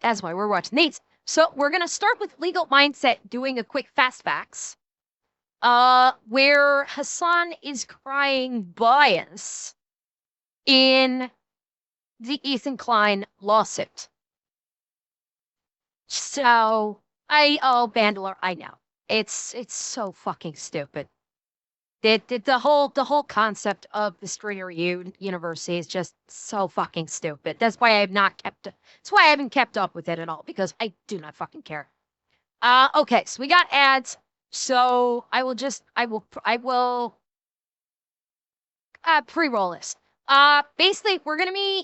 That's why we're watching these. So we're gonna start with legal mindset, doing a quick fast facts. Where Hasan is crying bias in the Ethan Klein lawsuit. So Bandler, I know. It's so fucking stupid. The whole concept of the Stringer University is just so fucking stupid. That's why I haven't kept up with it at all, because I do not fucking care. Okay, so we got ads. So I will pre-roll this. Basically we're gonna be,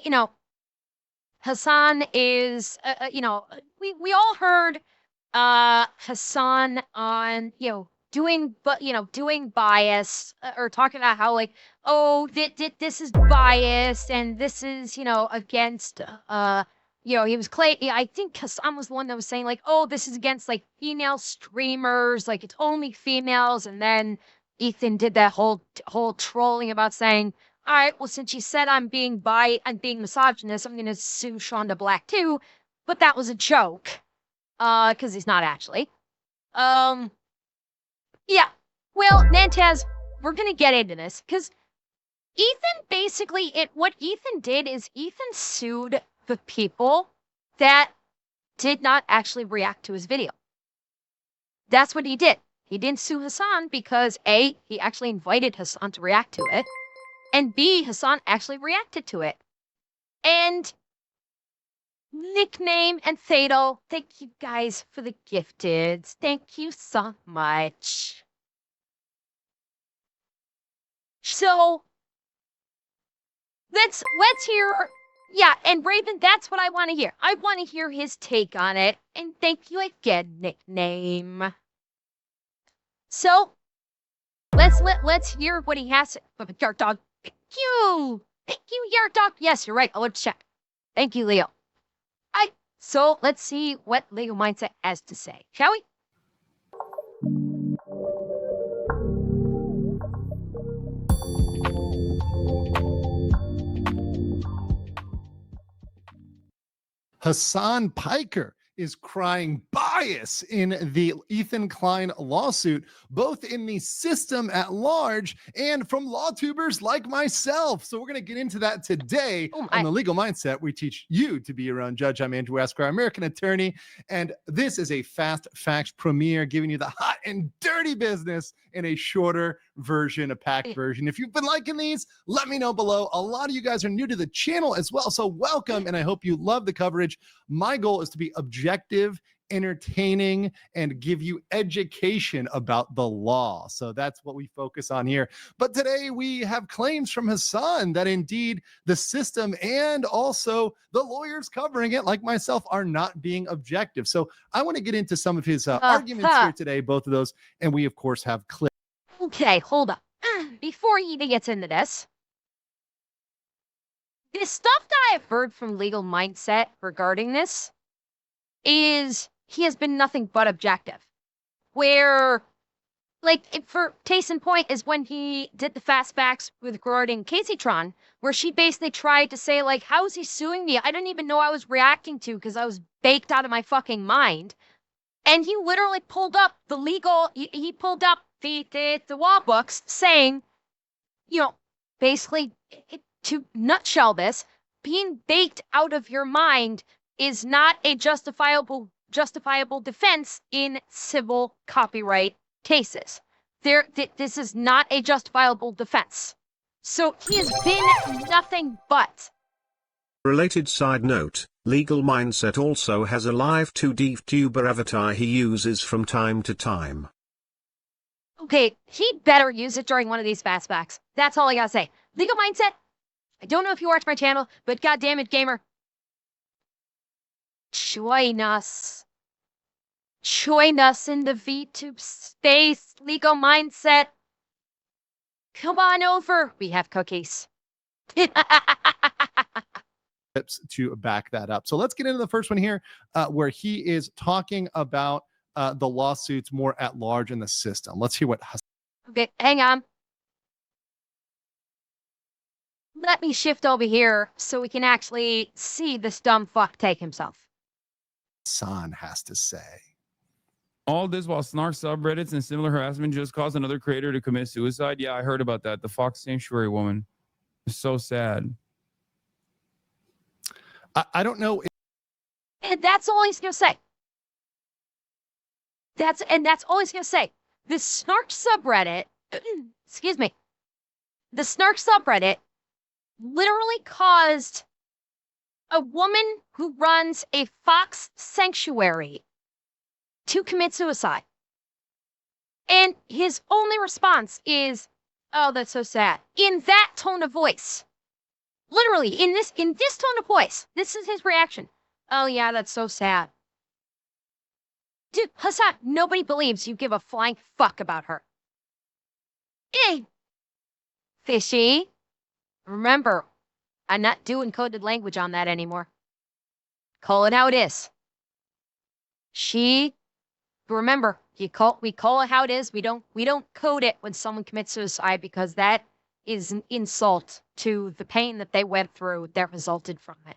Hasan is, we all heard Hasan on, doing bias, or talking about how, like, oh, this is bias and this is, against, he was I think Hasan was the one that was saying, like, oh, this is against, like, female streamers, like it's only females. And then Ethan did that whole trolling about saying, all right, well, since you said I'm being misogynist, I'm gonna sue Shonda Black too. But that was a joke, because he's not actually. Yeah. Well, Nantaz, we're gonna get into this because what Ethan did is Ethan sued the people that did not actually react to his video. That's what he did. He didn't sue Hasan because A, he actually invited Hasan to react to it, and B, Hasan actually reacted to it. And Nickname and Thado, thank you guys for the gifteds. Thank you so much. So let's hear. Yeah, and Raven, that's what I want to hear. I want to hear his take on it. And thank you again, Nickname. So let's hear what he has. Yard Dog. Thank you, Yard Dog. Yes, you're right. I'll check. Thank you, Leo. So let's see what Legal Mindset has to say, shall we? Hasan Piker is crying bias in the Ethan Klein lawsuit, both in the system at large and from law tubers like myself. So we're going to get into that today on The Legal Mindset. We teach you to be your own judge. I'm Andrew Esquire, American attorney, and this is a fast facts premiere, giving you the hot and dirty business in a shorter version, a packed version. If you've been liking these, let me know below. A lot of you guys are new to the channel as well, so welcome, and I hope you love the coverage. My goal is to be objective, entertaining, and give you education about the law. So that's what we focus on here. But today we have claims from Hasan that indeed the system and also the lawyers covering it, like myself, are not being objective. So I want to get into some of his arguments here today, both of those, and we of course have clips. Okay, hold up. Before he gets into this, the stuff that I've heard from Legal Mindset regarding this is he has been nothing but objective. Where, like, for case in point is when he did the fastbacks regarding Caseytron, where she basically tried to say, like, how is he suing me? I didn't even know I was reacting to because I was baked out of my fucking mind. And he literally pulled up the he pulled up the law books saying, basically, to nutshell this, being baked out of your mind is not a justifiable defense in civil copyright cases. This is not a justifiable defense. So he has been nothing but. Related side note, Legal Mindset also has a live 2D tuber avatar he uses from time to time. Okay, he better use it during one of these fastbacks. That's all I gotta say. Legal Mindset, I don't know if you watch my channel, but goddammit, gamer, join us. Join us in the VTube space, Legal Mindset. Come on over. We have cookies. To back that up. So let's get into the first one here, where he is talking about the lawsuits more at large in the system. Let's hear what Hasan. Okay, hang on. Let me shift over here so we can actually see this dumb fuck take himself. Hasan has to say. All this while snark subreddits and similar harassment just caused another creator to commit suicide. Yeah, I heard about that. The Fox Sanctuary woman. It's so sad. I don't know. And that's all he's gonna say. That's all he's gonna say. The snark subreddit, excuse me, the snark subreddit literally caused a woman who runs a fox sanctuary to commit suicide. And his only response is, "Oh, that's so sad." In that tone of voice. Literally, in this tone of voice. This is his reaction. "Oh yeah, that's so sad." Dude, Hasan, nobody believes you give a flying fuck about her. Hey, fishy. Remember, I'm not doing coded language on that anymore. Call it how it is. Remember, we call it how it is. We don't code it when someone commits suicide, because that is an insult to the pain that they went through that resulted from it.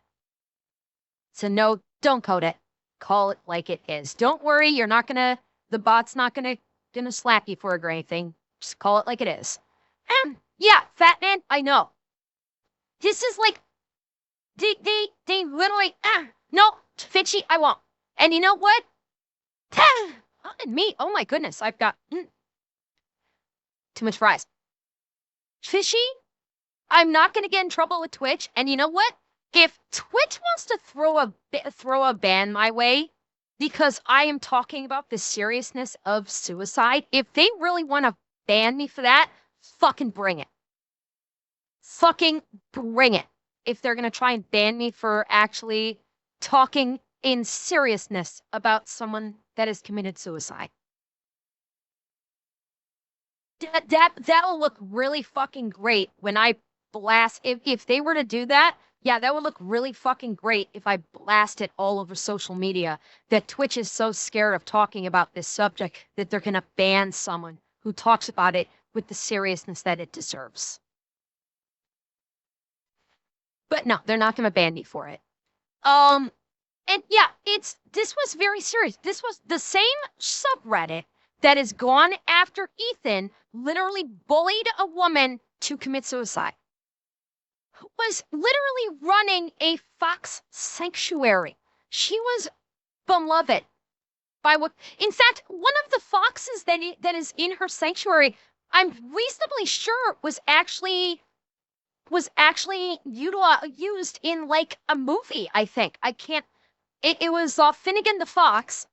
So no, don't code it. Call it like it is. Don't worry, the bot's not gonna slap you for it or anything. Just call it like it is. Yeah, fat man, I know. This is like, they literally, no, Fitchy, I won't. And you know what? And me, oh my goodness, I've got too much fries. Fishy, I'm not gonna get in trouble with Twitch, and you know what? If Twitch wants to throw a ban my way because I am talking about the seriousness of suicide, if they really want to ban me for that, fucking bring it. Fucking bring it. If they're going to try and ban me for actually talking in seriousness about someone that has committed suicide. That will look really fucking great when I blast. If they were to do that, yeah, that would look really fucking great if I blast it all over social media that Twitch is so scared of talking about this subject that they're going to ban someone who talks about it with the seriousness that it deserves. But no, they're not going to ban me for it. And yeah, this was very serious. This was the same subreddit that has gone after Ethan, literally bullied a woman to commit suicide, was literally running a fox sanctuary. She was beloved by what, in fact, one of the foxes that is in her sanctuary, I'm reasonably sure was actually used in like a movie, I think. It was Finnegan the Fox.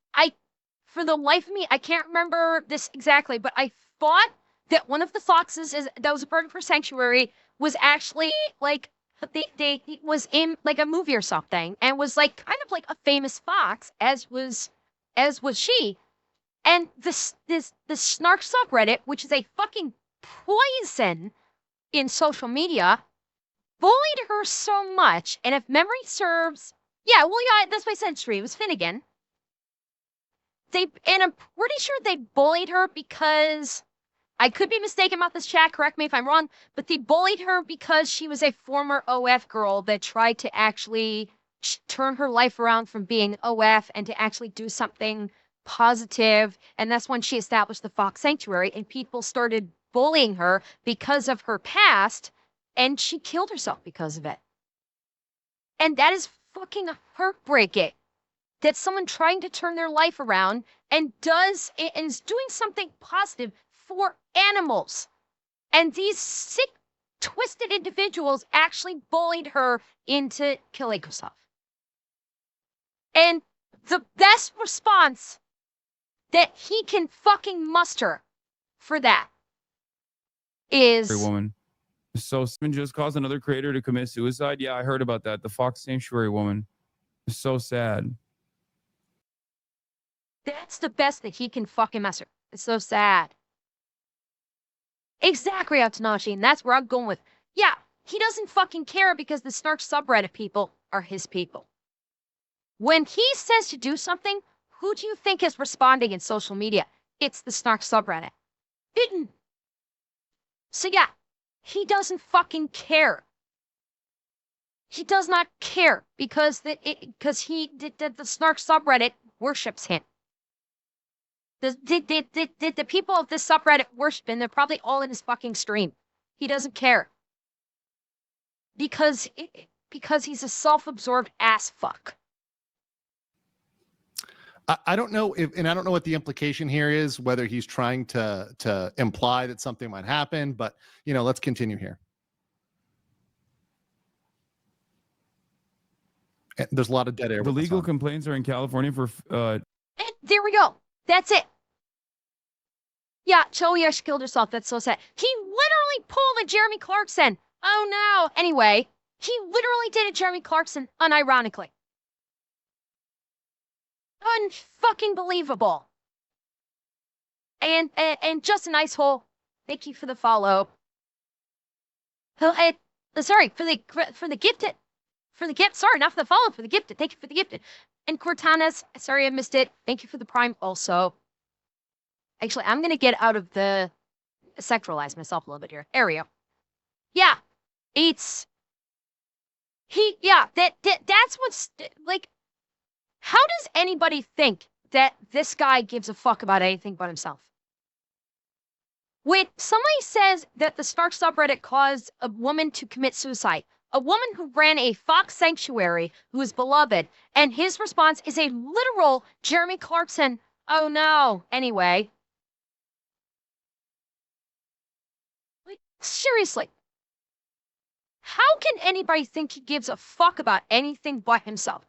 For the life of me, I can't remember this exactly, but I thought that one of the foxes that was a part of her sanctuary was actually like they was in like a movie or something, and was like kind of like a famous fox, as was she. And the snark subreddit, which is a fucking poison in social media, bullied her so much, and if memory serves, yeah, that's my century. It was Finnegan. And I'm pretty sure they bullied her because, I could be mistaken about this, chat, correct me if I'm wrong, but they bullied her because she was a former OF girl that tried to actually turn her life around from being OF and to actually do something positive. And that's when she established the Fox Sanctuary, and people started bullying her because of her past, and she killed herself because of it. And that is fucking heartbreaking. That someone trying to turn their life around and is doing something positive for animals. And these sick, twisted individuals actually bullied her into killing herself. And the best response that he can fucking muster for that is... woman. So just caused another creator to commit suicide. Yeah, I heard about that. The Fox Sanctuary woman. It's so sad. That's the best that he can fucking muster. It's so sad. Exactly, Atanashi, and that's where I'm going with. Yeah, he doesn't fucking care because the snark subreddit people are his people. When he says to do something, who do you think is responding in social media? It's the snark subreddit. So yeah, he doesn't fucking care. He does not care because the snark subreddit worships him. The people of this subreddit worship him. They're probably all in his fucking stream. He doesn't care because he's a self-absorbed ass fuck. I don't know if, and I don't know what the implication here is, whether he's trying to imply that something might happen, but let's continue here. There's a lot of dead air. The legal complaints are in California for. And there we go. That's it. Yeah, Choyash killed herself. That's so sad. He literally pulled a Jeremy Clarkson. Oh no. Anyway, he literally did a Jeremy Clarkson, unironically. Unfucking believable. And just a nice hole. Thank you for the follow. Sorry for the gifted. For the gift, sorry, not for the follow, for the gifted. Thank you for the gifted. And Cortana's, sorry I missed it. Thank you for the prime also. Actually, I'm going to get out of the sexualize myself a little bit here. There we go. Yeah, that's what's, like, how does anybody think that this guy gives a fuck about anything but himself? When somebody says that the Snark subreddit caused a woman to commit suicide, a woman who ran a fox sanctuary who is beloved, and his response is a literal Jeremy Clarkson, oh no, anyway. Like, seriously. How can anybody think he gives a fuck about anything but himself?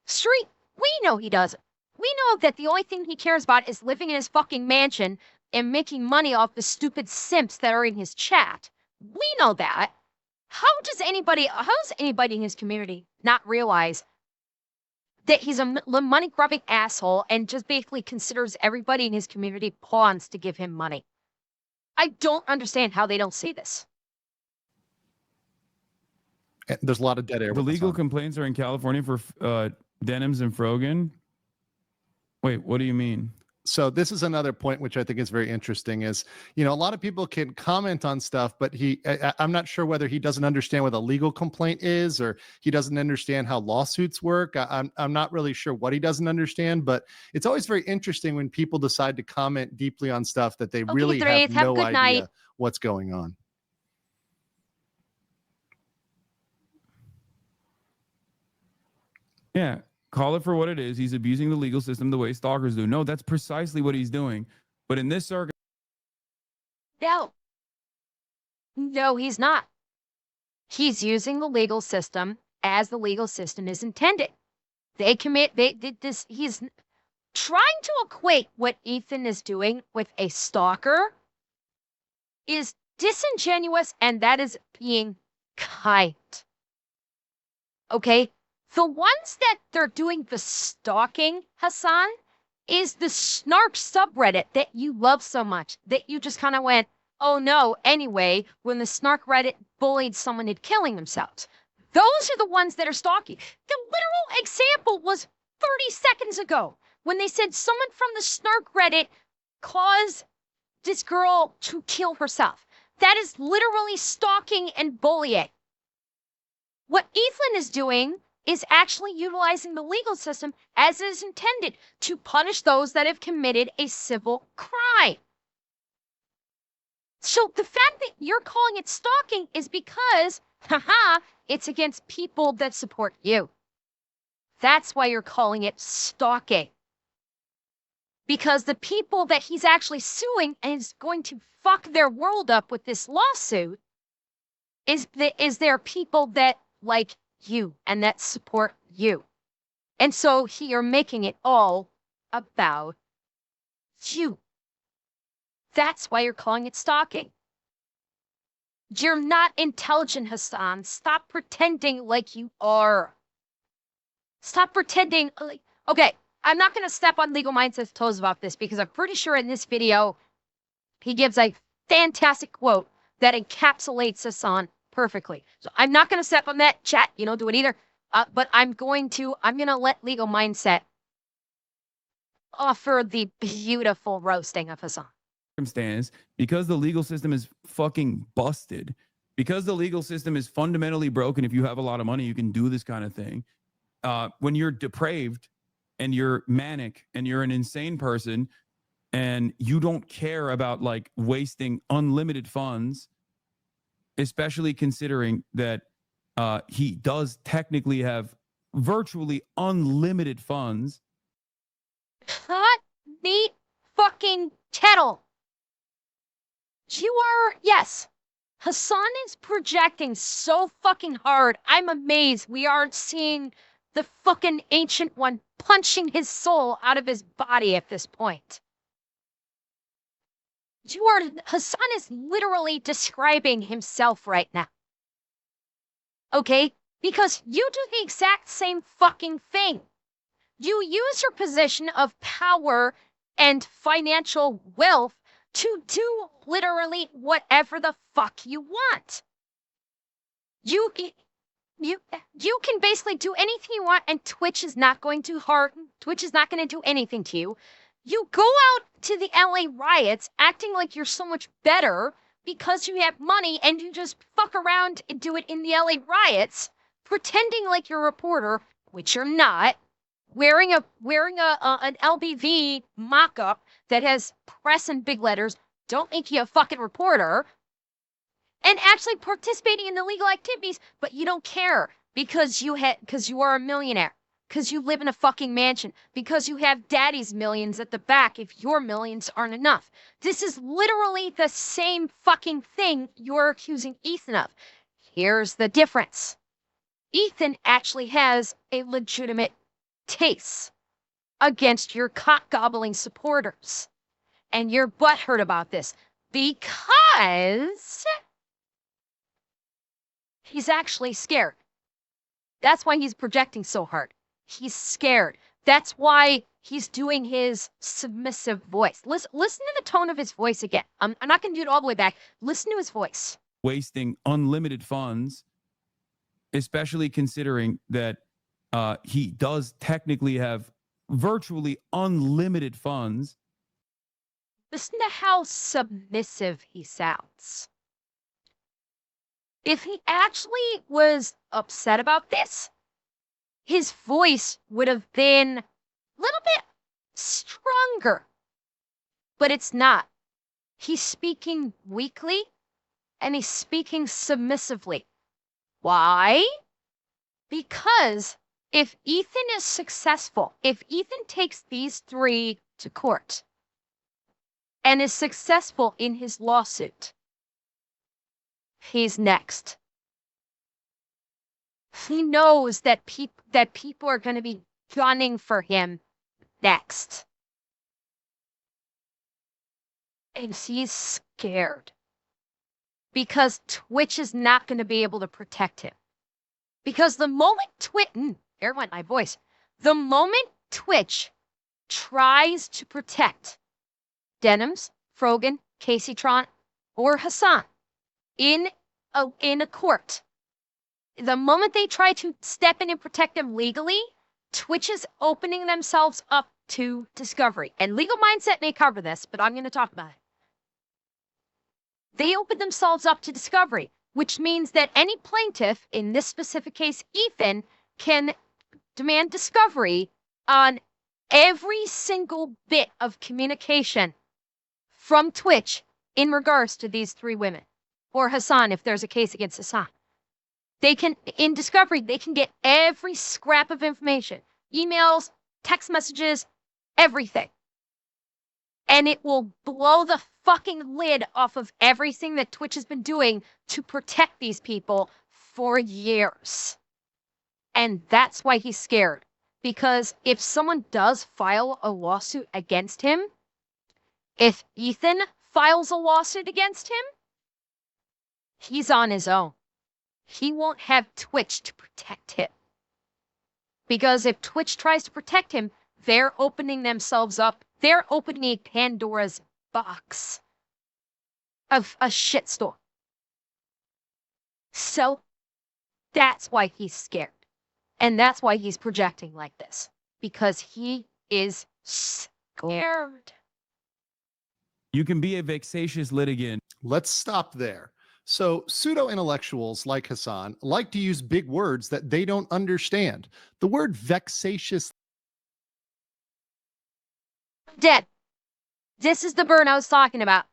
Street, we know he doesn't. We know that the only thing he cares about is living in his fucking mansion and making money off the stupid simps that are in his chat. We know that. How does anybody in his community not realize that he's a money-grubbing asshole and just basically considers everybody in his community pawns to give him money? I don't understand how they don't see this. There's a lot of dead air. The legal complaints are in California for denims and Frogan. Wait, what do you mean? So this is another point which I think is very interesting is, a lot of people can comment on stuff, but I'm not sure whether he doesn't understand what a legal complaint is or he doesn't understand how lawsuits work. I'm not really sure what he doesn't understand, but it's always very interesting when people decide to comment deeply on stuff that they really have no idea what's going on. Yeah. Call it for what it is. He's abusing the legal system the way stalkers do. No, that's precisely what he's doing. But in this circuit. No, he's not. He's using the legal system as the legal system is intended. He's trying to equate what Ethan is doing with a stalker is disingenuous, and that is being kind. Okay? The ones that they're doing the stalking, Hasan, is the Snark subreddit that you love so much that you just kind of went, oh no, anyway, when the Snark Reddit bullied someone into killing themselves. Those are the ones that are stalking. The literal example was 30 seconds ago when they said someone from the Snark Reddit caused this girl to kill herself. That is literally stalking and bullying. What Ethan is doing is actually utilizing the legal system as it is intended to punish those that have committed a civil crime. So the fact that you're calling it stalking is because, it's against people that support you. That's why you're calling it stalking. Because the people that he's actually suing and is going to fuck their world up with this lawsuit is there people that like you and that support you. And so you're making it all about you. That's why you're calling it stalking. You're not intelligent, Hasan. Stop pretending like you are. Stop pretending like, okay, I'm not going to step on Legal Mindset's toes about this because I'm pretty sure in this video, he gives a fantastic quote that encapsulates Hasan perfectly. So I'm not going to step on that. Chat, you don't do it either. But I'm going to let Legal Mindset offer the beautiful roasting of Hasan. Circumstance, because the legal system is fucking busted, because the legal system is fundamentally broken. If you have a lot of money, you can do this kind of thing. When you're depraved and you're manic and you're an insane person and you don't care about like wasting unlimited funds, especially considering that he does technically have virtually unlimited funds. Hot neat fucking kettle. You are, yes. Hasan is projecting so fucking hard. I'm amazed we aren't seeing the fucking ancient one punching his soul out of his body at this point. Hasan is literally describing himself right now. Okay? Because you do the exact same fucking thing. You use your position of power and financial wealth to do literally whatever the fuck you want. You can basically do anything you want, and Twitch is not going to do anything to you. You go out to the LA riots acting like you're so much better because you have money, and you just fuck around and do it in the LA riots, pretending like you're a reporter, which you're not, wearing an LBV mock-up that has press in big letters, don't make you a fucking reporter, and actually participating in illegal activities, but you don't care because you are a millionaire, because you live in a fucking mansion, because you have daddy's millions at the back if your millions aren't enough. This is literally the same fucking thing you're accusing Ethan of. Here's the difference. Ethan actually has a legitimate case against your cock-gobbling supporters. And you're butthurt about this because he's actually scared. That's why he's projecting so hard. He's scared. That's why he's doing his submissive voice. Listen to the tone of his voice again. I'm not going to do it all the way back. Listen to his voice. Wasting unlimited funds, especially considering that he does technically have virtually unlimited funds. Listen to how submissive he sounds. If he actually was upset about this, his voice would have been a little bit stronger. But it's not. He's speaking weakly, and he's speaking submissively. Why? Because if Ethan is successful, if Ethan takes these three to court and is successful in his lawsuit, he's next. He knows that people are going to be gunning for him next. And he's scared. Because Twitch is not going to be able to protect him. Because the moment there went my voice. The moment Twitch tries to protect Denims, Frogan, Casey Tron, or Hasan in a court, the moment they try to step in and protect them legally, Twitch is opening themselves up to discovery. And Legal Mindset may cover this, but I'm going to talk about it. They open themselves up to discovery, which means that any plaintiff, in this specific case, Ethan, can demand discovery on every single bit of communication from Twitch in regards to these three women, or Hasan if there's a case against Hasan. They can, in discovery, they can get every scrap of information, emails, text messages, everything. And it will blow the fucking lid off of everything that Twitch has been doing to protect these people for years. And that's why he's scared. Because if someone does file a lawsuit against him, if Ethan files a lawsuit against him, he's on his own. He won't have Twitch to protect him. Because if Twitch tries to protect him, they're opening themselves up. They're opening Pandora's box of a shitstorm. So that's why he's scared. And that's why he's projecting like this. Because he is scared. You can be a vexatious litigant. Let's stop there. So, pseudo intellectuals like Hassan like to use big words that they don't understand. The word vexatious. Dead. This is the burn I was talking about.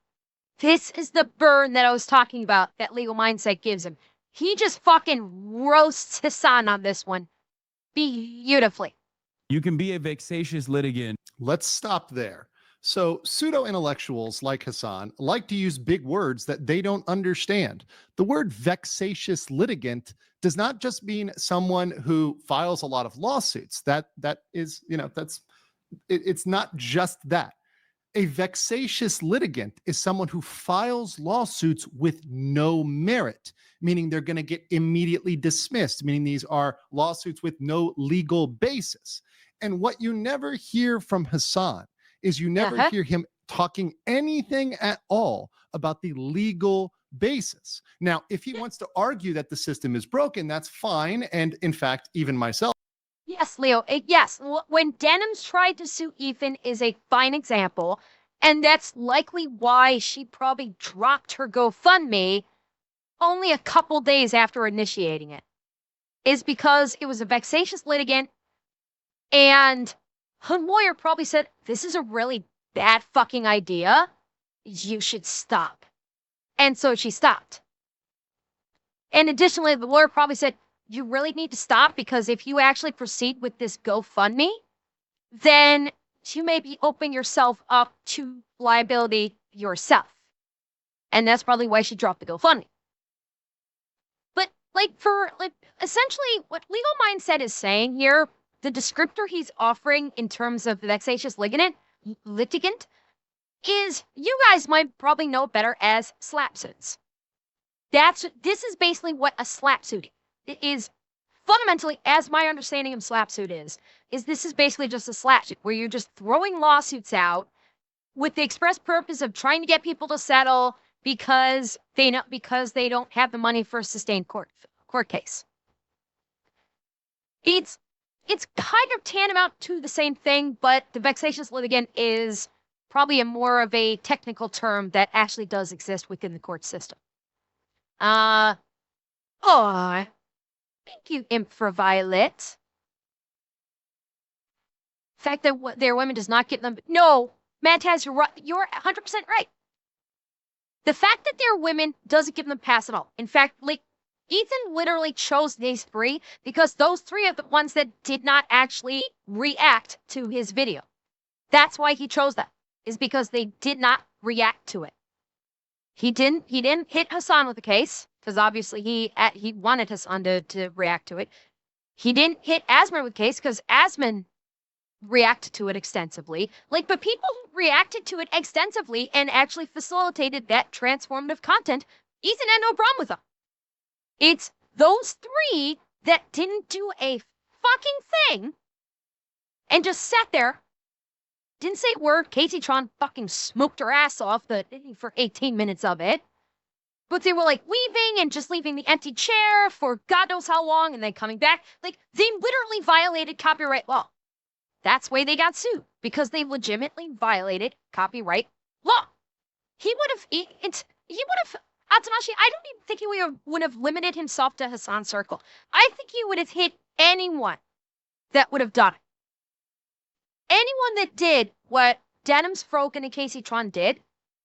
This is the burn that I was talking about that legal mindset gives him. He just fucking roasts Hassan on this one beautifully. You can be a vexatious litigant. Let's stop there. So, pseudo intellectuals like Hassan like to use big words that they don't understand. The word vexatious litigant does not just mean someone who files a lot of lawsuits. That is, it's not just that. A vexatious litigant is someone who files lawsuits with no merit, meaning they're going to get immediately dismissed, meaning these are lawsuits with no legal basis. And what you never hear from Hassan is you never hear him talking anything at all about the legal basis. Now, if he wants to argue that the system is broken, that's fine. And in fact, even myself. Yes, Leo. Yes, when Denham's tried to sue Ethan is a fine example, and that's likely why she probably dropped her GoFundMe only a couple days after initiating it, is because it was a vexatious litigant, and her lawyer probably said, this is a really bad fucking idea. You should stop. And so she stopped. And additionally, the lawyer probably said, you really need to stop because if you actually proceed with this GoFundMe, then you may be opening yourself up to liability yourself. And that's probably why she dropped the GoFundMe. But essentially what Legal Mindset is saying here, the descriptor he's offering in terms of vexatious litigant is you guys might probably know better as slap suits. This is basically what a slap suit is fundamentally, as my understanding of slap suit is this is basically just a slap suit where you're just throwing lawsuits out with the express purpose of trying to get people to settle because they don't have the money for a sustained court case. It's kind of tantamount to the same thing, but the vexatious litigant is probably a more of a technical term that actually does exist within the court system. Thank you, Infraviolet. The fact that their women does not give them... No, Mantaz, you're 100% right. The fact that their women doesn't give them pass at all. In fact, Ethan literally chose these three because those three are the ones that did not actually react to his video. That's why he chose that, is because they did not react to it. He didn't hit Hasan with the case, because obviously he wanted Hasan to react to it. He didn't hit Asman with the case, because Asman reacted to it extensively. But people who reacted to it extensively and actually facilitated that transformative content, Ethan had no problem with them. It's those three that didn't do a fucking thing and just sat there, didn't say a word. Casey Tron fucking smoked her ass off for 18 minutes of it. But they were leaving and just leaving the empty chair for God knows how long and then coming back. They literally violated copyright law. That's why they got sued, because they legitimately violated copyright law. Atsumashi, I don't even think he would have limited himself to Hasan's circle. I think he would have hit anyone that would have done it. Anyone that did what Denham's Froken and Casey Tron did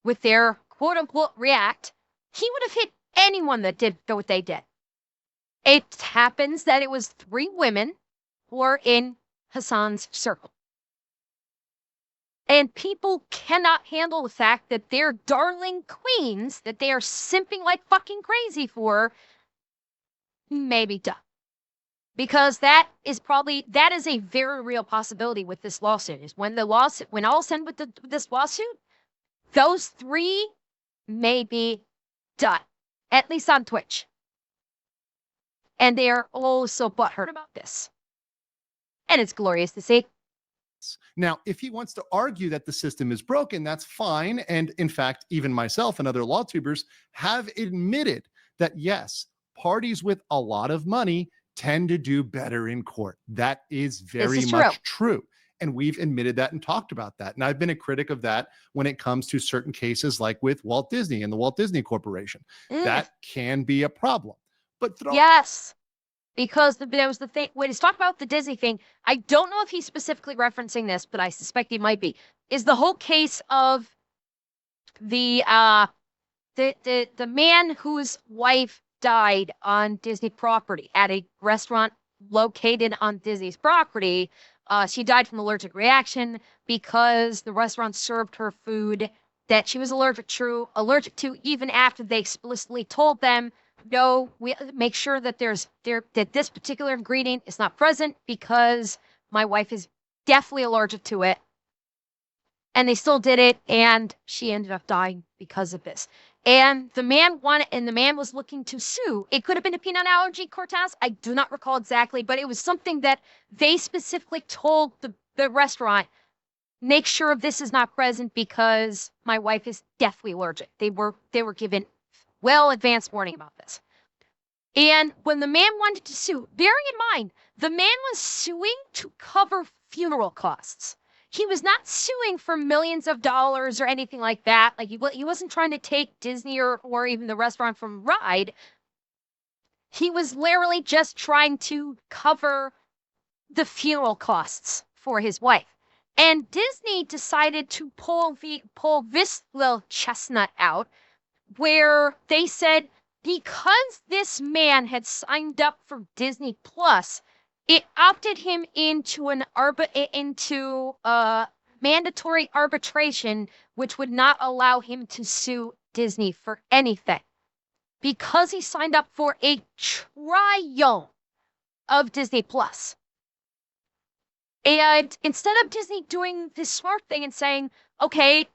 with their quote-unquote react, he would have hit anyone that did what they did. It happens that it was 3 women who were in Hasan's circle. And people cannot handle the fact that their darling queens, that they are simping like fucking crazy for, may be done. Because that is a very real possibility with this lawsuit, is when all said with this lawsuit, those 3 may be done, at least on Twitch. And they are all so butthurt about this. And it's glorious to see. Now, if he wants to argue that the system is broken, that's fine. And in fact, even myself and other lawtubers have admitted that, yes, parties with a lot of money tend to do better in court. That is very much true. And we've admitted that and talked about that. And I've been a critic of that when it comes to certain cases like with Walt Disney and the Walt Disney Corporation. Mm, That can be a problem. But yes. Because there was the thing when he's talking about the Disney thing, I don't know if he's specifically referencing this, but I suspect he might be. Is the whole case of the the man whose wife died on Disney property at a restaurant located on Disney's property. She died from allergic reaction because the restaurant served her food that she was allergic to, even after they explicitly told them, no, we make sure that that this particular ingredient is not present because my wife is definitely allergic to it. And they still did it, and she ended up dying because of this. And the man was looking to sue. It could have been a peanut allergy, Cortez. I do not recall exactly, but it was something that they specifically told the restaurant, make sure this is not present because my wife is deathly allergic. They were given well advanced warning about this. And when the man wanted to sue, bearing in mind, the man was suing to cover funeral costs. He was not suing for millions of dollars or anything like that. Like he wasn't trying to take Disney or even the restaurant from ride. He was literally just trying to cover the funeral costs for his wife. And Disney decided to pull this little chestnut out where they said, because this man had signed up for Disney Plus, it opted him into mandatory arbitration, which would not allow him to sue Disney for anything because he signed up for a trial of Disney Plus. And instead of Disney doing this smart thing and saying, okay,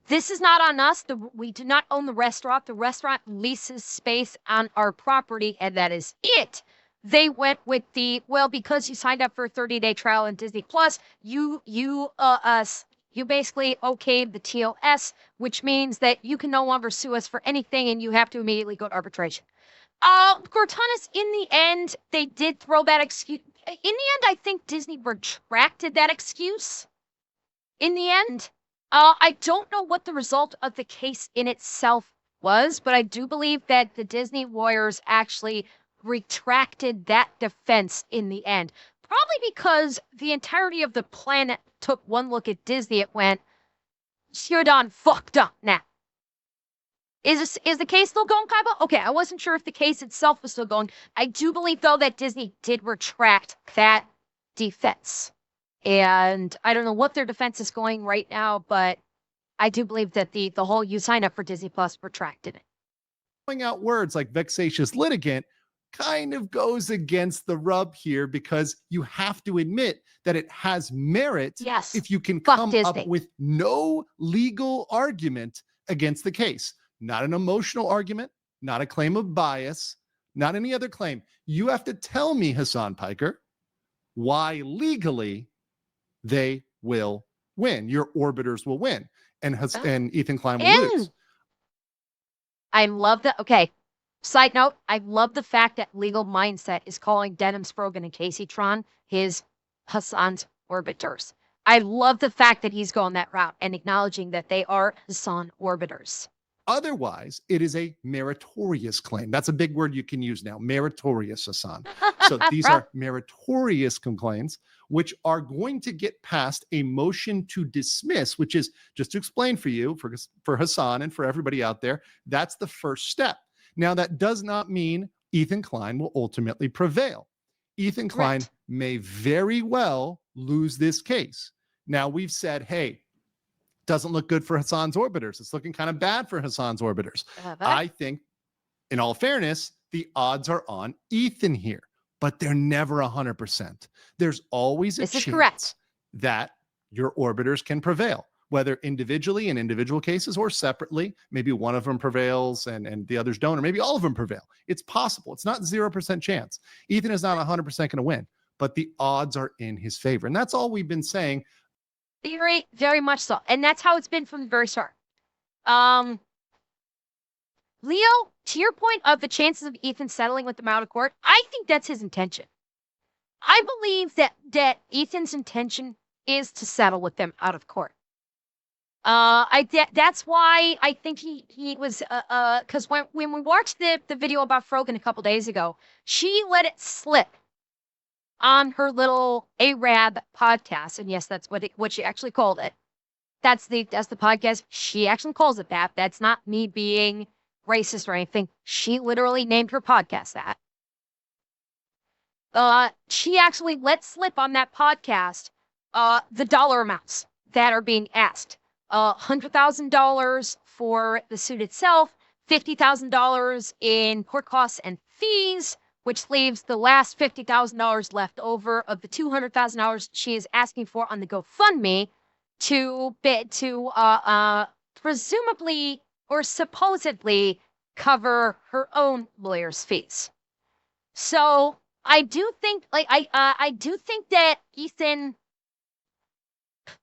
this is not on us. We do not own the restaurant. The restaurant leases space on our property, and that is it. They went with because you signed up for a 30-day trial in Disney Plus, you basically okayed the TOS, which means that you can no longer sue us for anything, and you have to immediately go to arbitration. Cortana, in the end, they did throw that excuse. In the end, I think Disney retracted that excuse. In the end. I don't know what the result of the case in itself was, but I do believe that the Disney lawyers actually retracted that defense in the end. Probably because the entirety of the planet took one look at Disney and went, you're done fucked up now. Is the case still going, Kaiba? Okay, I wasn't sure if the case itself was still going. I do believe, though, that Disney did retract that defense. And I don't know what their defense is going right now, but I do believe that the whole you sign up for Disney Plus retracted it. Throwing out words like vexatious litigant kind of goes against the rub here because you have to admit that it has merit Yes. if you can Fuck come Disney. up with no legal argument against the case. Not an emotional argument, not a claim of bias, not any other claim. You have to tell me, Hasan Piker, why legally they will win. Your orbiters will win. And Ethan Klein will lose. I love that. Okay. Side note, I love the fact that Legal Mindset is calling Denim Sprogan and Casey Tron his Hasan's orbiters. I love the fact that he's going that route and acknowledging that they are Hasan orbiters. Otherwise, it is a meritorious claim. That's a big word you can use now, meritorious, Hasan. So these are meritorious complaints, which are going to get past a motion to dismiss, which is, just to explain for you, for Hasan and for everybody out there, that's the first step. Now, that does not mean Ethan Klein will ultimately prevail. Ethan Klein may very well lose this case. Now, we've said, hey, doesn't look good for Hasan's orbiters. It's looking kind of bad for Hasan's orbiters. I think, in all fairness, the odds are on Ethan here, but they're never 100%. There's always a chance that your orbiters can prevail, whether individually in individual cases or separately. Maybe one of them prevails and the others don't, or maybe all of them prevail. It's possible. It's not 0% chance. Ethan is not 100% going to win, but the odds are in his favor. And that's all we've been saying. Very, very much so. And that's how it's been from the very start. Leo, to your point of the chances of Ethan settling with them out of court, I think that's his intention. I believe that Ethan's intention is to settle with them out of court. That's why I think he was because when we watched the video about Frogan a couple days ago, she let it slip on her little Arab podcast, and yes, that's what she actually called it. That's the podcast. She actually calls it that. That's not me being racist or anything. She literally named her podcast that. She actually let slip on that podcast the dollar amounts that are being asked. $100,000 for the suit itself, $50,000 in court costs and fees, which leaves the last $50,000 left over of the $200,000 she is asking for on the GoFundMe to presumably or supposedly cover her own lawyer's fees. So I do think, I do think that Ethan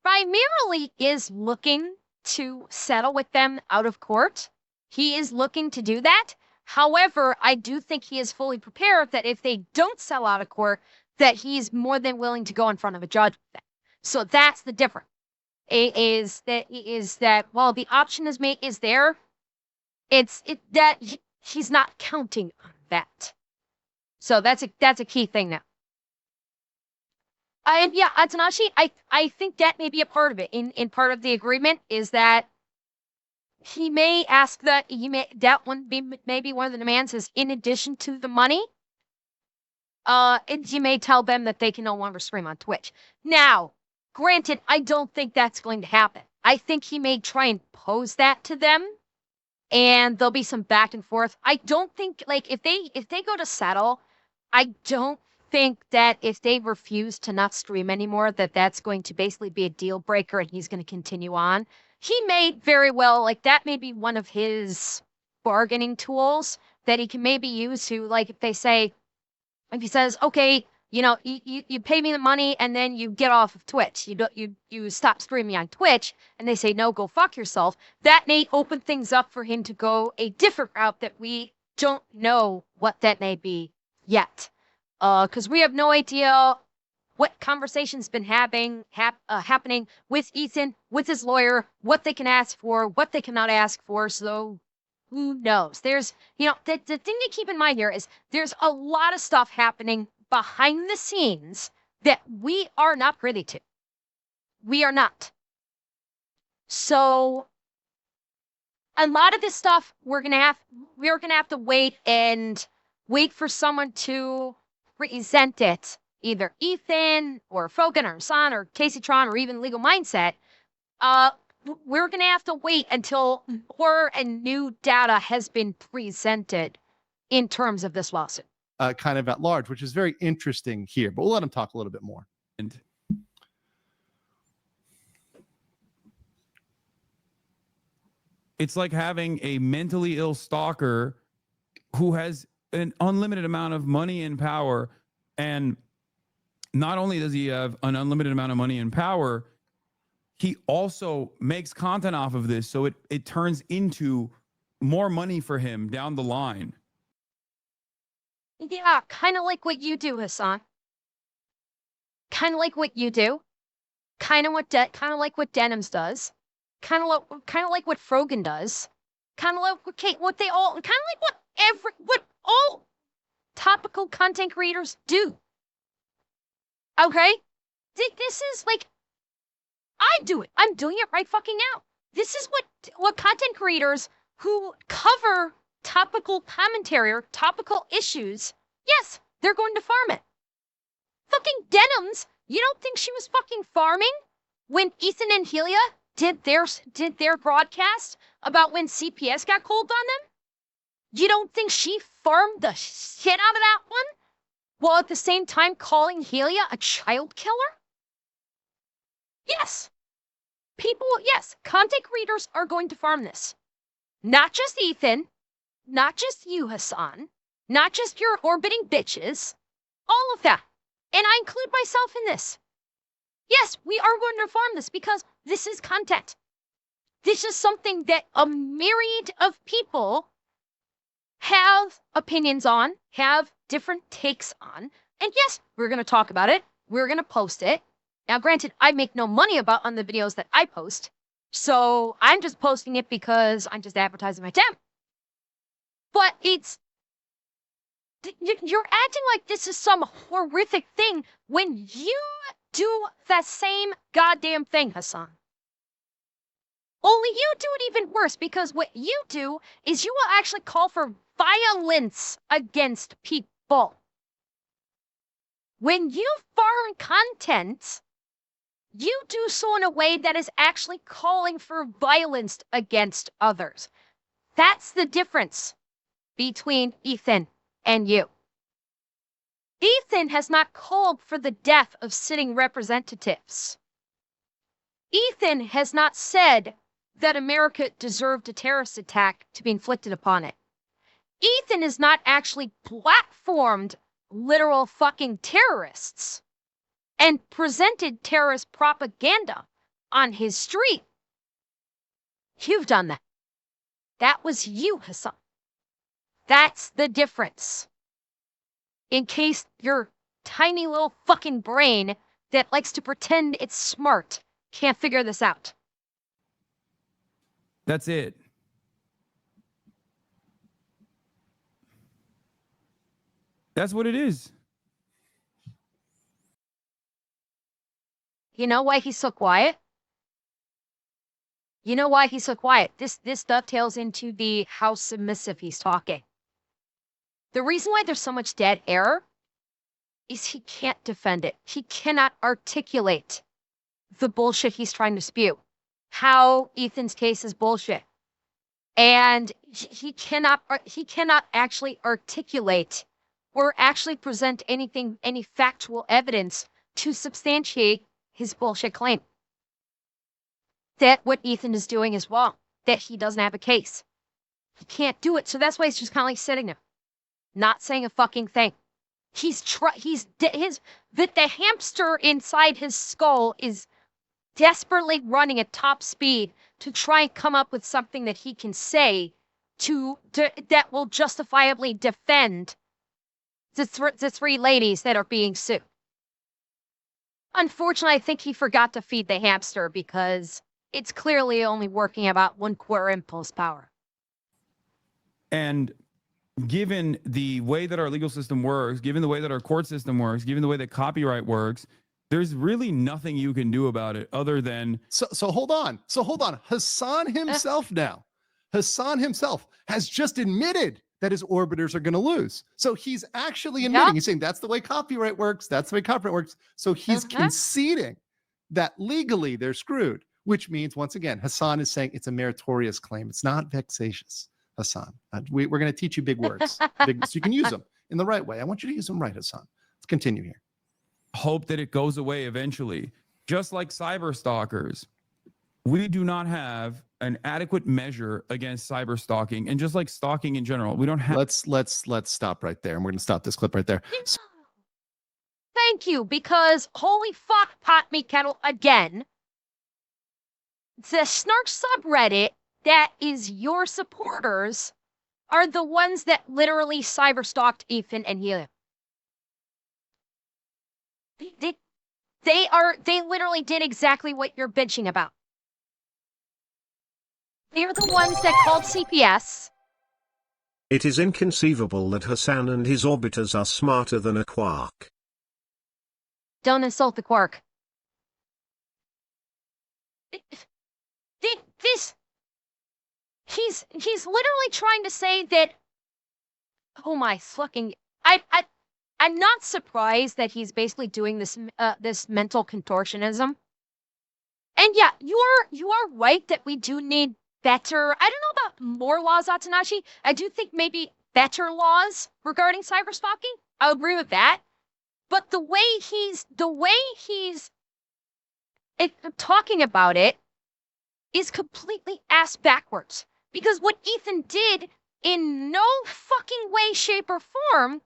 primarily is looking to settle with them out of court. He is looking to do that. However, I do think he is fully prepared that if they don't sell out of court, that he's more than willing to go in front of a judge with them. So that's the difference. Is that while the option is there, that he's not counting on that. So that's a key thing now. And yeah, Atanashi, I think that may be a part of it. In part of the agreement is that he may ask that maybe one of the demands is in addition to the money. And he may tell them that they can no longer stream on Twitch. Now, granted, I don't think that's going to happen. I think he may try and pose that to them, and there'll be some back and forth. I don't think if they go to settle, I don't think that if they refuse to not stream anymore, that's going to basically be a deal breaker and he's going to continue on. He may very well, that may be one of his bargaining tools that he can maybe use to, if he says, okay, you pay me the money and then you get off of Twitch. You stop streaming on Twitch, and they say, no, go fuck yourself. That may open things up for him to go a different route that we don't know what that may be yet. Because we have no idea what conversation's been happening with Ethan, with his lawyer, what they can ask for, what they cannot ask for. So who knows? There's, the thing to keep in mind here is there's a lot of stuff happening behind the scenes that we are not privy to. We are not. So a lot of this stuff we're gonna have to wait for someone to present it, either Ethan or Frogan or Hasan or Casey Tron or even Legal Mindset. We're gonna have to wait until more and new data has been presented in terms of this lawsuit. Kind of at large, which is very interesting here, but we'll let him talk a little bit more. And it's like having a mentally ill stalker who has an unlimited amount of money and power. And not only does he have an unlimited amount of money and power, he also makes content off of this. So it turns into more money for him down the line. Yeah, kind of like what you do, Hasan. Kind of like what you do. Kind of like what Denims does. Kind of like what Frogan does. Kind of like what they all. Kind of like what all topical content creators do. Okay, this is I do it. I'm doing it right fucking now. This is what content creators who cover topical commentary or topical issues, yes, they're going to farm it. Fucking Denims, you don't think she was fucking farming when Ethan and Helia did their broadcast about when CPS got called on them? You don't think she farmed the shit out of that one while at the same time calling Helia a child killer? Yes. Content creators are going to farm this. Not just Ethan, not just you, Hasan, not just your orbiting bitches, all of that. And I include myself in this. Yes, we are going to farm this because this is content. This is something that a myriad of people have opinions on, have different takes on. And yes, we're going to talk about it. We're going to post it. Now, granted, I make no money on the videos that I post, so I'm just posting it because I'm just advertising my time. But you're acting like this is some horrific thing when you do that same goddamn thing, Hasan. Only you do it even worse, because what you do is you will actually call for violence against people. When you foreign content, you do so in a way that is actually calling for violence against others. That's the difference between Ethan and you. Ethan has not called for the death of sitting representatives. Ethan has not said that America deserved a terrorist attack to be inflicted upon it. Ethan has not actually platformed literal fucking terrorists and presented terrorist propaganda on his street. You've done that. That was you, Hasan. That's the difference. In case your tiny little fucking brain that likes to pretend it's smart can't figure this out. That's it. That's what it is. You know why he's so quiet? You know why he's so quiet? This dovetails into the how submissive he's talking. The reason why there's so much dead air is he can't defend it. He cannot articulate the bullshit he's trying to spew. How Ethan's case is bullshit. And he cannot actually articulate or actually present any factual evidence to substantiate his bullshit claim. That what Ethan is doing is wrong. That he doesn't have a case. He can't do it. So that's why he's just kind of like sitting there, not saying a fucking thing. The hamster inside his skull is desperately running at top speed to try and come up with something that he can say that will justifiably defend the three ladies that are being sued. Unfortunately, I think he forgot to feed the hamster because it's clearly only working about 1/4 impulse power. And given the way that our legal system works, given the way that our court system works, given the way that copyright works, there's really nothing you can do about it other than So hold on. Hasan himself Hasan himself has just admitted that his orbiters are going to lose. So he's actually admitting, he's saying that's the way copyright works. That's the way copyright works. So he's conceding that legally they're screwed, which means, once again, Hasan is saying it's a meritorious claim. It's not vexatious, Hasan. We're going to teach you big words, so you can use them in the right way. I want you to use them right, Hasan. Let's continue here. Hope that it goes away eventually. Just like cyber stalkers, we do not have an adequate measure against cyber stalking, and just like stalking in general, we don't have. Let's stop right there, and we're going to stop this clip right there. Thank you, because holy fuck, pot me kettle again. The Snark subreddit that is your supporters are the ones that literally cyber stalked Ethan and Helium. They literally did exactly what you're bitching about. They're the ones that called CPS. It is inconceivable that Hasan and his orbiters are smarter than a quark. Don't insult the quark. He's literally trying to say that. Oh my fucking! I'm not surprised that he's basically doing this this mental contortionism. And yeah, you are right that we do need better. I don't know about more laws, Atanashi. I do think maybe better laws regarding cyber stalking. I'll agree with that. But the way he's talking about it is completely ass backwards. Because what Ethan did in no fucking way, shape, or form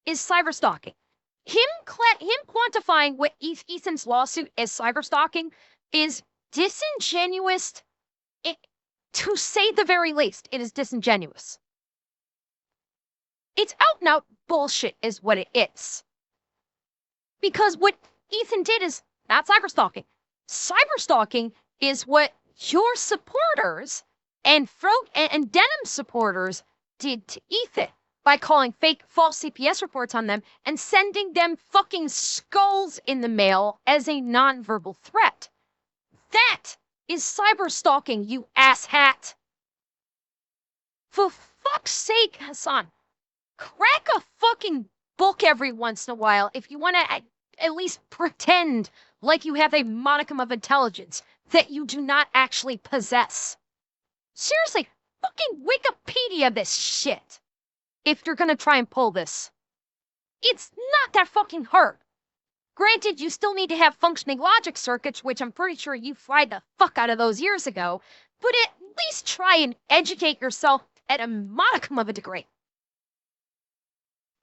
is cyber stalking. Him quantifying what Ethan's lawsuit as cyber stalking is disingenuous, to say the very least. It is disingenuous. It's out and out bullshit is what it is. Because what Ethan did is not cyberstalking. Cyberstalking is what your supporters and Denim supporters did to Ethan by calling fake false CPS reports on them and sending them fucking skulls in the mail as a nonverbal threat. That is cyberstalking, you asshat. For fuck's sake, Hasan, crack a fucking book every once in a while if you want to at least pretend like you have a modicum of intelligence that you do not actually possess. Seriously, fucking Wikipedia this shit if you're gonna try and pull this. It's not that fucking hard. Granted, you still need to have functioning logic circuits, which I'm pretty sure you fried the fuck out of those years ago, but at least try and educate yourself at a modicum of a degree.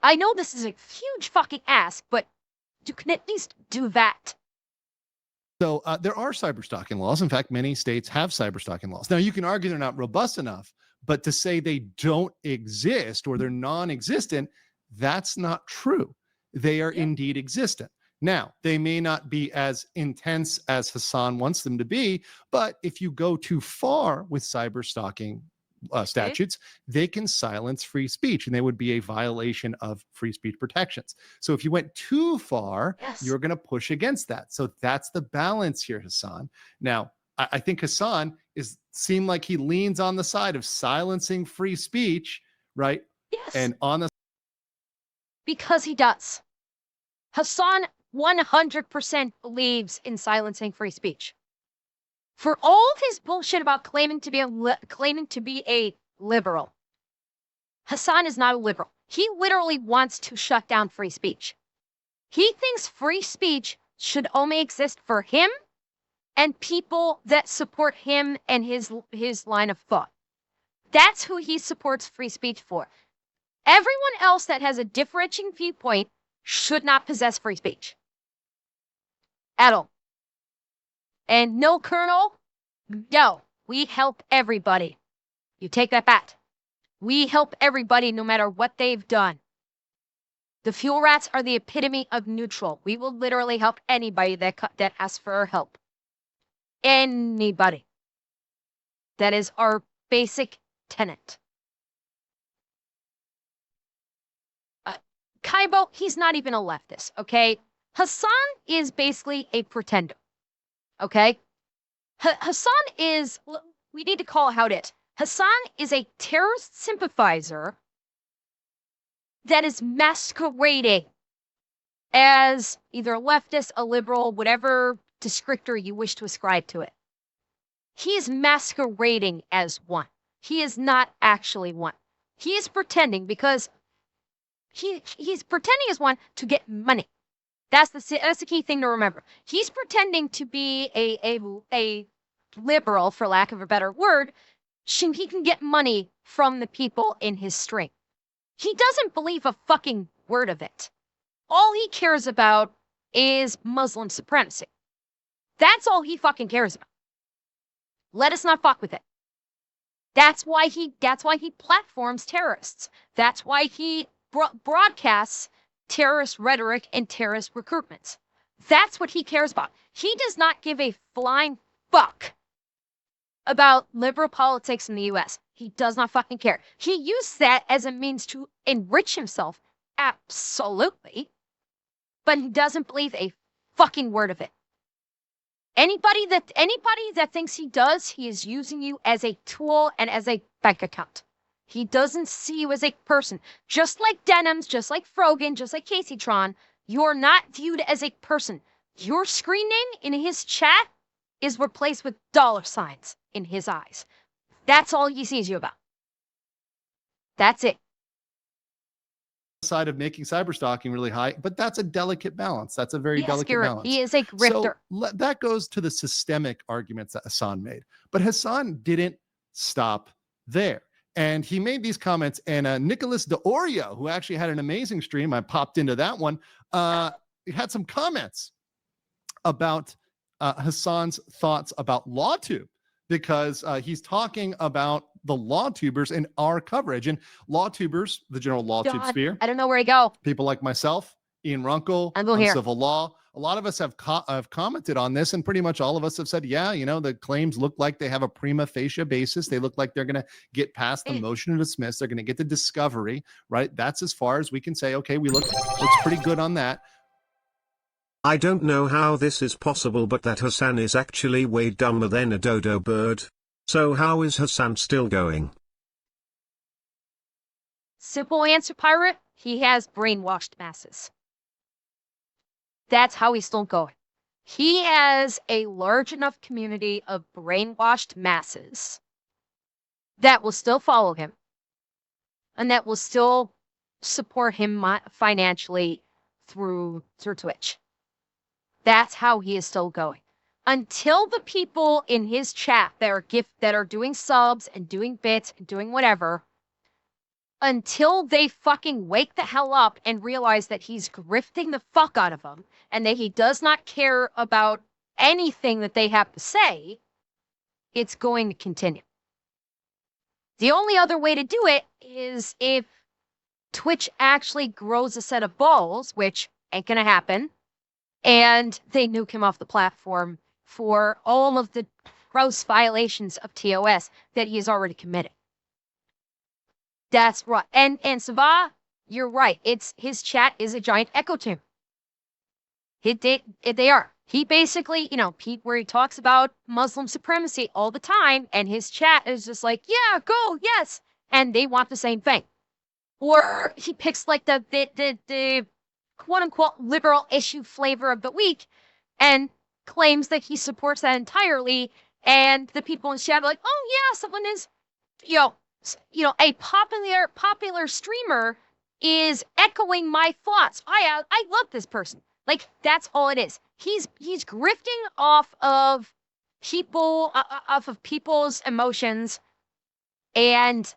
I know this is a huge fucking ask, but you can at least do that. So there are cyberstalking laws. In fact, many states have cyberstalking laws. Now, you can argue they're not robust enough, but to say they don't exist or they're non-existent, that's not true. They are indeed existent. Now, they may not be as intense as Hasan wants them to be, but if you go too far with cyberstalking statutes, they can silence free speech, and they would be a violation of free speech protections. So if you went too far, you're going to push against that. So that's the balance here, Hasan. Now, I think Hasan seemed like he leans on the side of silencing free speech, right? Yes. And on the because he does. Hasan 100% believes in silencing free speech. For all of his bullshit about claiming to be a liberal, Hasan is not a liberal. He literally wants to shut down free speech. He thinks free speech should only exist for him and people that support him and his line of thought. That's who he supports free speech for. Everyone else that has a differentiating viewpoint should not possess free speech. At all. And no, Colonel, no, we help everybody. You take that back. We help everybody no matter what they've done. The fuel rats are the epitome of neutral. We will literally help anybody that asks for our help. Anybody. That is our basic tenet. Kaibo, he's not even a leftist, okay? Hasan is basically a pretender, okay? Hasan is, we need to call it how it is. Hasan is a terrorist sympathizer that is masquerading as either a leftist, a liberal, whatever descriptor you wish to ascribe to it. He is masquerading as one. He is not actually one. He is pretending because he's pretending as one to get money. That's the key thing to remember. He's pretending to be a liberal, for lack of a better word, so he can get money from the people in his string. He doesn't believe a fucking word of it. All he cares about is Muslim supremacy. That's all he fucking cares about. Let us not fuck with it. That's why he platforms terrorists. That's why he broadcasts terrorist rhetoric and terrorist recruitments. That's what he cares about. He does not give a flying fuck about liberal politics in the US. He does not fucking care. He used that as a means to enrich himself, absolutely, but he doesn't believe a fucking word of it. Anybody that thinks he does, he is using you as a tool and as a bank account. He doesn't see you as a person. Just like Denims, just like Frogan, just like Caseytron, you're not viewed as a person. Your screen name in his chat is replaced with $signs in his eyes. That's all he sees you about. That's it. Side of making cyberstalking really high, but that's a delicate balance. That's a very delicate balance. He is a grifter. So that goes to the systemic arguments that Hasan made. But Hasan didn't stop there. And he made these comments, and Nicholas DeOrio, who actually had an amazing stream, I popped into that one, had some comments about Hasan's thoughts about LawTube, because he's talking about the LawTubers in our coverage. And LawTubers, the general LawTube sphere, I don't know where to go. people like myself Ian Runkle I'm going on here. civil law. A lot of us have commented on this, and pretty much all of us have said, yeah, the claims look like they have a prima facie basis. They look like they're going to get past the motion to dismiss. They're going to get the discovery, right? That's as far as we can say, okay, looks pretty good on that. I don't know how this is possible, but that Hasan is actually way dumber than a dodo bird. So how is Hasan still going? Simple answer, Pirate. He has brainwashed masses. That's how he's still going. He has a large enough community of brainwashed masses that will still follow him and that will still support him financially through Twitch. That's how he is still going. Until the people in his chat that are doing subs and doing bits and doing whatever, until they fucking wake the hell up and realize that he's grifting the fuck out of them and that he does not care about anything that they have to say, it's going to continue. The only other way to do it is if Twitch actually grows a set of balls, which ain't gonna happen, and they nuke him off the platform for all of the gross violations of TOS that he has already committed. That's right. And Sava, you're right. His chat is a giant echo chamber. They are. He basically, where he talks about Muslim supremacy all the time, and his chat is just like, yeah, go, yes, and they want the same thing. Or he picks like the quote unquote liberal issue flavor of the week, and claims that he supports that entirely, and the people in chat are like, oh yeah, someone is, a popular streamer is echoing my thoughts. I love this person. Like, that's all it is. He's grifting off of people's emotions and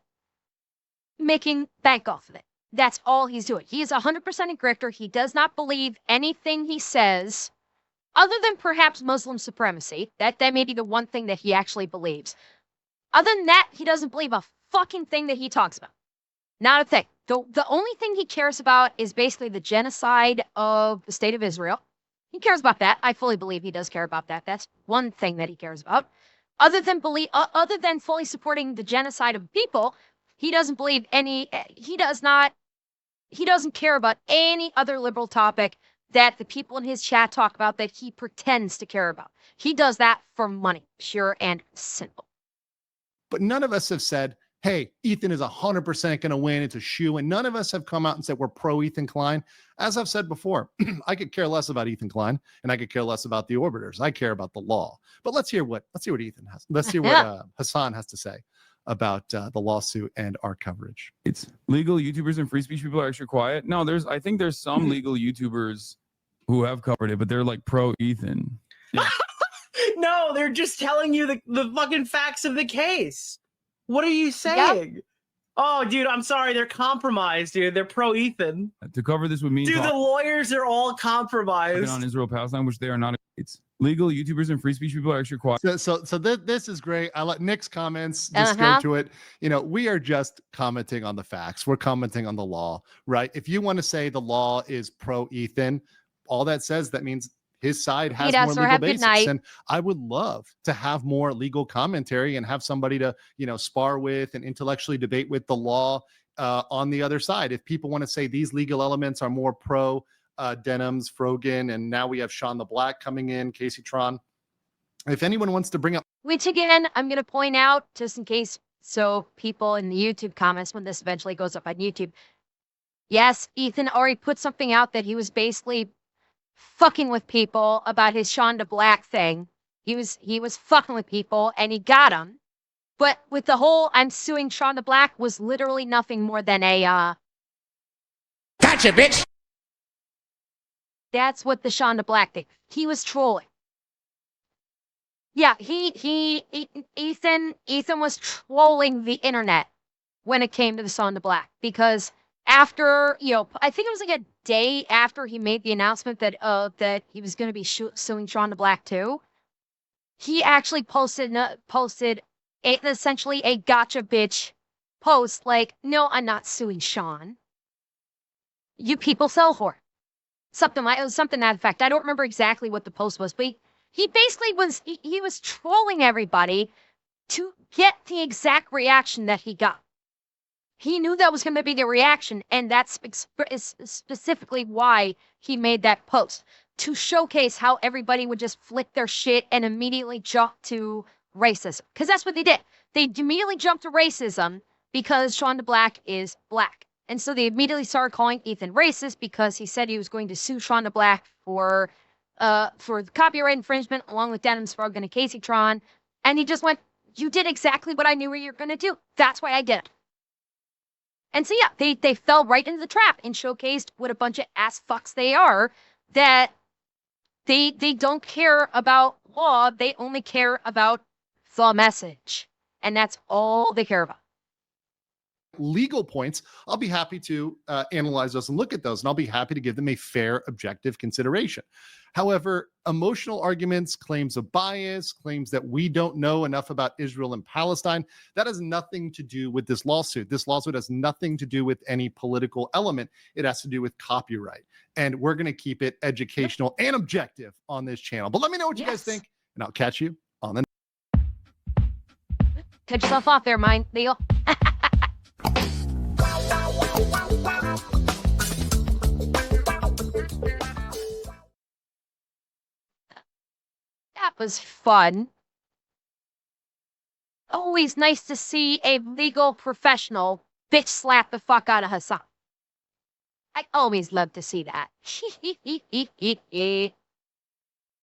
making bank off of it. That's all he's doing. He is 100% a grifter. He does not believe anything he says, other than perhaps Muslim supremacy. That may be the one thing that he actually believes. Other than that, he doesn't believe a fucking thing that he talks about. Not a thing. The only thing he cares about is basically the genocide of the state of Israel. He cares about that. I fully believe he does care about that. That's one thing that he cares about. Other than fully supporting the genocide of people, he doesn't believe he doesn't care about any other liberal topic that the people in his chat talk about that he pretends to care about. He does that for money, pure and simple. But none of us have said, hey, Ethan is 100% going to win. It's a shoe. And none of us have come out and said we're pro Ethan Klein. As I've said before, I could care less about Ethan Klein, and I could care less about the orbiters. I care about the law. But let's hear what Ethan has. Let's hear what Hasan has to say about the lawsuit and our coverage. It's legal YouTubers and free speech people are extra quiet. No, I think there's some legal YouTubers who have covered it, but they're like pro Ethan. Yeah. No, they're just telling you the fucking facts of the case. What are you saying? Yep. Oh, dude, I'm sorry. They're compromised, dude. They're pro Ethan. To cover this with me, dude, the lawyers are all compromised on Israel-Palestine, which they are not. It's legal YouTubers and free speech people are extra quiet. So this is great. I let Nick's comments just go to it. We are just commenting on the facts. We're commenting on the law, right? If you want to say the law is pro Ethan, all that says that means his side has more legal basis. And I would love to have more legal commentary and have somebody to, spar with and intellectually debate with the law on the other side. If people want to say these legal elements are more pro Denham's, Frogan, and now we have Sean the Black coming in, Casey Tron. If anyone wants to bring up. Which again, I'm going to point out just in case, so people in the YouTube comments, when this eventually goes up on YouTube. Yes, Ethan already put something out that he was basically fucking with people about his Sean the Black thing. He was fucking with people and he got him. But with the whole I'm suing Sean the Black was literally nothing more than a gotcha, bitch. That's what the Sean the Black thing. He was trolling. Yeah, Ethan was trolling the internet when it came to the Sean the Black, because after, I think it was like a day after he made the announcement that he was going to be suing Sean the Black too, he actually posted essentially a gotcha bitch post like, no, I'm not suing Sean. You people sell whore. Something like it was something to that effect. I don't remember exactly what the post was, but he basically was he was trolling everybody to get the exact reaction that he got. He knew that was going to be the reaction, and that's specifically why he made that post, to showcase how everybody would just flick their shit and immediately jump to racism. Because that's what they did. They immediately jumped to racism because Shonda Black is black. And so they immediately started calling Ethan racist because he said he was going to sue Shonda Black for copyright infringement along with Denham Sprague and Casey Tron. And he just went, you did exactly what I knew you were going to do. That's why I did it. And so, yeah, they fell right into the trap and showcased what a bunch of ass fucks they are, that they don't care about law. They only care about the message. And that's all they care about. Legal points, I'll be happy to analyze those and look at those, and I'll be happy to give them a fair, objective consideration. However, emotional arguments, claims of bias, claims that we don't know enough about Israel and Palestine, that has nothing to do with this lawsuit. This lawsuit has nothing to do with any political element. It has to do with copyright. And we're going to keep it educational and objective on this channel. But let me know what you guys think, and I'll catch you on the Cut yourself off there, mind Leo. That was fun. Always nice to see a legal professional bitch slap the fuck out of Hasan. I always love to see that.